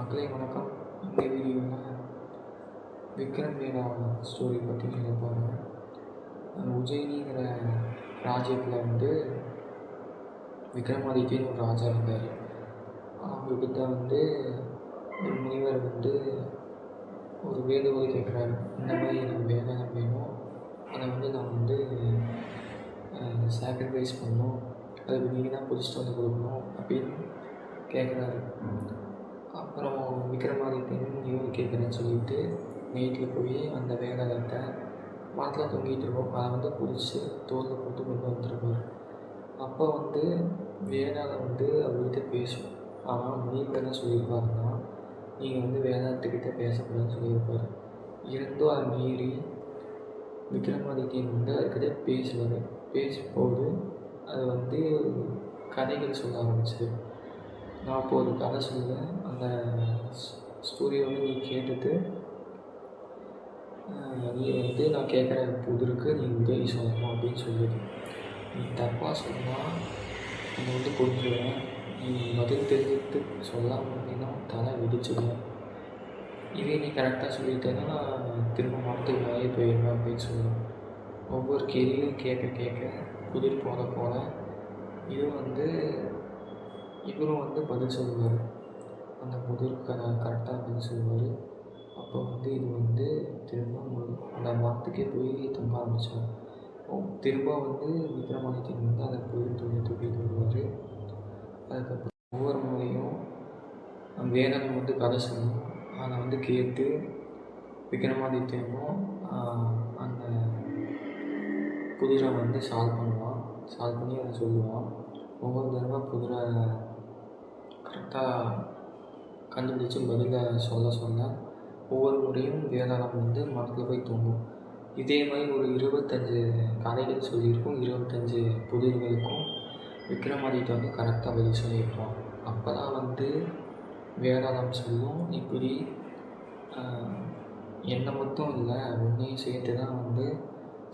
மக்களே வணக்கம். இந்த வீடியோவில் விக்ரம் வேதா ஸ்டோரி பற்றி சொல்ல போகிறேன். உஜ்ஜயினிங்கிற ராஜ்யத்தில் விக்ரமாதித்யன்னு ஒரு ராஜா இருந்தார். அவர்கிட்ட ஒரு முனிவர் ஒரு வேண்டுகோள் கேட்குறாரு. இந்த மாதிரி எனக்கு வேதாளம் வேணும், அதை நான் சாக்ரிஃபைஸ் பண்ணணும், அதுக்கு நீங்கள் தான் பிடிச்சிட்டு வந்து கொடுக்கணும் அப்படின்னு கேட்குறாரு. அப்புறம் விக்ரமாதித்யன் இவன் கேட்குறேன்னு சொல்லிட்டு நைட்டில் போய் அந்த வேதாளத்தை மரத்தில் தொங்கிட்டு இருக்கோம், அதை பிடிச்சி தோலில் போட்டு கொண்டு வந்துருப்பார். அப்போ வேதாளம் அவர்கிட்ட பேசும். ஆனால் முனிவர் என்ன சொல்லியிருப்பாருன்னா, நீங்கள் வேதாளத்துக்கிட்ட பேசக்கூடாதுன்னு சொல்லியிருப்பார். இருந்தும் அதை மீறி விக்ரமாதித்யன் அதுக்கிட்ட பேசுவார். பேசும்போது அது கதைகள் சொல்ல ஆரம்பிச்சது. நான் இப்போ ஒரு கதை சொல்லுவேன், அந்த ஸ்டோரியை நீ கேட்டுட்டு நீ நான் கேட்குற புதிருக்கு நீ உதவி சொல்லணும் அப்படின்னு சொல்லுது. நீ தப்பாக சொன்னால் நான் கொண்டுருவேன், நீ பதில் தெரிஞ்சுட்டு சொல்லாமல் அப்படின்னா தலை வெடிச்சிடுவேன், இதே நீ கரெக்டாக சொல்லிட்டேன்னா நான் திரும்ப மரத்துக்கு மேலே போயிடுவேன் அப்படின்னு சொல்லுவேன். ஒவ்வொரு கேள்வியும் கேட்க கேட்க புதிர் போல போல இவரும் பதில் சொல்லுவார். அந்த புதிருக்கு கரெக்டாக பதில் சொல்லுவார். அப்போ இது திரும்ப அந்த மரத்துக்கே போய் தொங்க ஆரம்பிச்சிடும். திரும்ப விக்ரமாதித்யன் அதை போய் தூக்கிட்டு வருவார். அதுக்கப்புறம் ஒவ்வொரு முறையும் வேதம் கதை சொல்லணும். அதை கேட்டு விக்ரமாதித்யனும் அந்த புதிரை சால்வ் பண்ணுவான். சால்வ் பண்ணி அதை சொல்லுவான். ஒவ்வொரு தடவை புதிரை கரெக்டாக கண்டுபிடிச்சி பதிலை சொல்ல ஒவ்வொரு முறையும் வேதாளம் மரத்தில் போய் தூங்கும். இதே மாதிரி ஒரு 25 கதைகள் சொல்லியிருக்கும். 25 புதிர்களுக்கும் விக்ரமாதித்யன் கரெக்டாக பதில் சொல்லியிருப்பான். அப்போ தான் வேதாளம் சொல்லும், இப்படி என்னை மட்டும் இல்லை உன்னையும் சேர்த்து தான்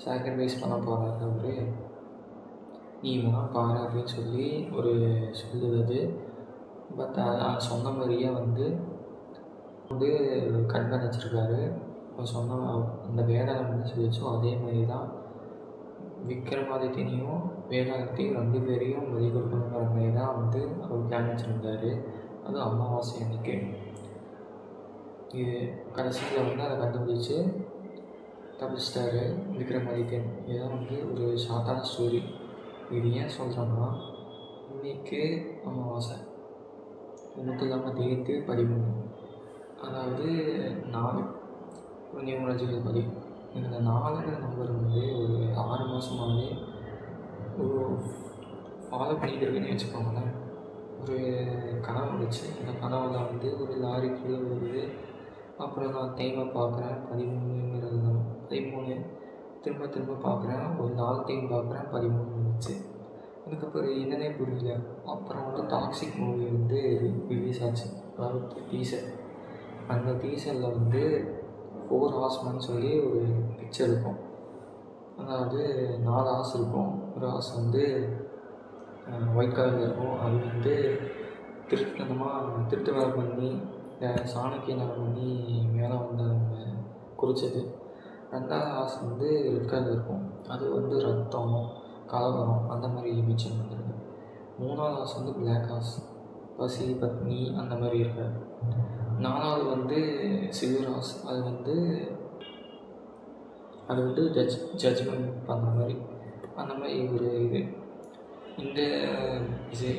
சாக்ரிஃபைஸ் பண்ண போகிறாரு அவரு, நீ வேணால் பாரு அப்படின்னு சொல்லி ஒரு சொல்லுவது. பட் சொன்ன மாதிரியே கண்காணிச்சிருக்காரு. சொன்ன அந்த வேதாளம் சொல்லிச்சோ அதே மாதிரி தான் விக்ரமாதித்யனையும் வேதாளத்தையும் 2 பேரையும் பலி கொடுக்கணுங்கிற மாதிரி தான் அவர் பிளான் வச்சுருந்தார். அது அமாவாசை அன்னைக்கு. இது கடைசியில் அதை கண்டுபிடிச்சி தப்பிச்சிட்டாரு விக்ரமாதித்யன். இதுதான் ஒரு ஷார்ட்டான ஸ்டோரி. இது ஏன் சொல்கிறேன்னா, இன்றைக்கி அமாவாசை 3/13 அதாவது 4 நியூமராலஜிக்கல் படி. எனக்கு இந்த 4ங்கிற நம்பர் ஒரு 6 மாதமாகவே ஒரு ஃபாலோ பண்ணிகிட்டு இருக்குன்னு வச்சுக்கோங்களேன். ஒரு கனவு வந்துச்சு. அந்த கனவில் ஒரு லாரி கீழே வருது. அப்புறம் நான் டைமை பார்க்குறேன், 13 திரும்ப திரும்ப பார்க்குறேன். ஒரு 4 டைம் பார்க்குறேன், 13 வந்துச்சு. அதுக்கப்புறம் என்னன்னே புரியல. அப்புறம் டாக்ஸிக் மூவி ரிலீஸ் ஆச்சு, அதாவது டீசர். அந்த டீசரில் 4 ஹார்ஸ்மேன் சொல்லி ஒரு பிக்சர் இருக்கும். அதாவது 4 ஹார்ஸ் இருக்கும். ஒரு ஹார்ஸ் ஒயிட் கலரில் இருக்கும். அது திருட்டு வேலை பண்ணி சாணக்கிய வேலை பண்ணி மேலே அவங்க குறிச்சது. 2வது ஹார்ஸ் ரெட் கலரில் இருக்கும். அது ரத்தம், கலவரம் அந்த மாதிரி இமேஜன் வந்துருக்கு. 3வது ஹார்ஸ் பிளாக் ஹார்ஸ், பசி பத்னி அந்த மாதிரி இருக்காது. 4வது சில்வர் ஹார்ஸ். அது ஜட்ஜ்மெண்ட் பண்ணுற மாதிரி அந்த மாதிரி ஒரு இது.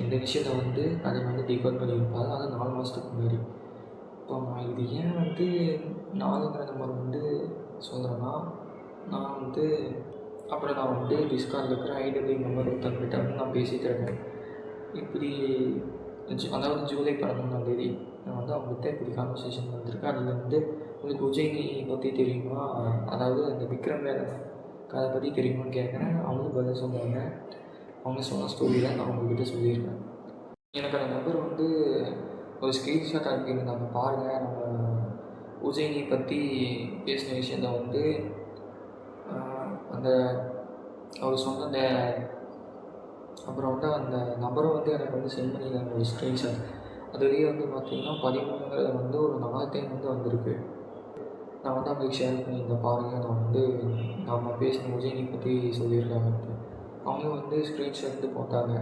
இந்த விஷயத்தை அதை டிகோட் பண்ணியிருப்பாரு. அது 4 மாதத்துக்கு முன்னாடி. இப்போ நான் இது ஏன் 4ங்கிற நம்பர் சொல்கிறேன்னா, நான் அப்புறம் நான் டிஸ்கார்டில் இருக்கிற ஐடபிள்யூ நம்பர் ஒருத்தர்கிட்ட நான் பேசிகிட்டு இருக்கேன். இப்படி அதாவது ஜூலை 11ஆம் நான் அவங்ககிட்ட இப்படி கான்வர்சேஷன் வந்திருக்கு. அதில் உங்களுக்கு உஜ்ஜயினி பற்றி தெரியுமா, அதாவது அந்த விக்ரம் வேதா கதை பற்றி தெரியுமான்னு கேட்குறேன். அவங்களும் பதில் சொன்னாங்க. அவங்க சொன்ன ஸ்டோரியில் நான் உங்கள்கிட்ட சொல்லியிருக்கேன். எனக்கு அந்த நம்பர் ஒரு ஸ்க்ரீன்ஷாட் அனுப்பியிருந்தாங்க. பாருங்கள், நம்ம உஜ்ஜயினி பற்றி பேசின விஷயத்தை அந்த அவர் சொன்ன அப்புறம் அந்த நம்பரும் எனக்கு சென்ட் பண்ணியிருந்தாங்க ஒரு ஸ்க்ரீன்ஷாட். அதுலேயே வந்து பார்த்திங்கன்னா 13ங்கிறது வந்து ஒரு 4 டைம் வந்து வந்திருக்கு. நான் வந்து அவங்களுக்கு ஷேர் பண்ணியிருந்தேன், பாருங்கள் நான் வந்து நம்ம பேசின உஜயினி பற்றி சொல்லியிருக்காங்கன்ட்டு. அவங்க வந்து ஸ்க்ரீன்ஷாட் எடுத்து போட்டாங்க.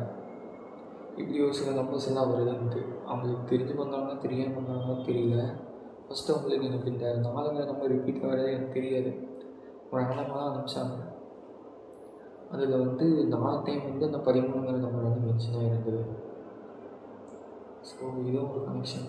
இப்படி ஒரு சில நம்பர்ஸ் எல்லாம் வருதுன்ட்டு. அவங்களுக்கு தெரிஞ்சு பண்ணாங்கன்னா தெரியாமல் பண்ணாங்கன்னு தெரியல. ஃபஸ்ட்டு அவங்களுக்கு எனக்கு இந்த 4ங்கிற நம்பர் ரிப்பீட் ஆகிறதே எனக்கு தெரியாது. ஒரு ஆழமாக தான் அனுப்பிச்சாங்க. அதில் வந்து 4 டைம் வந்து அந்த 13ங்கிற நம்பர் வந்து மென்ஷன் ஆகிருந்தது. ஸோ இதுவும் ஒரு கனெக்ஷன்.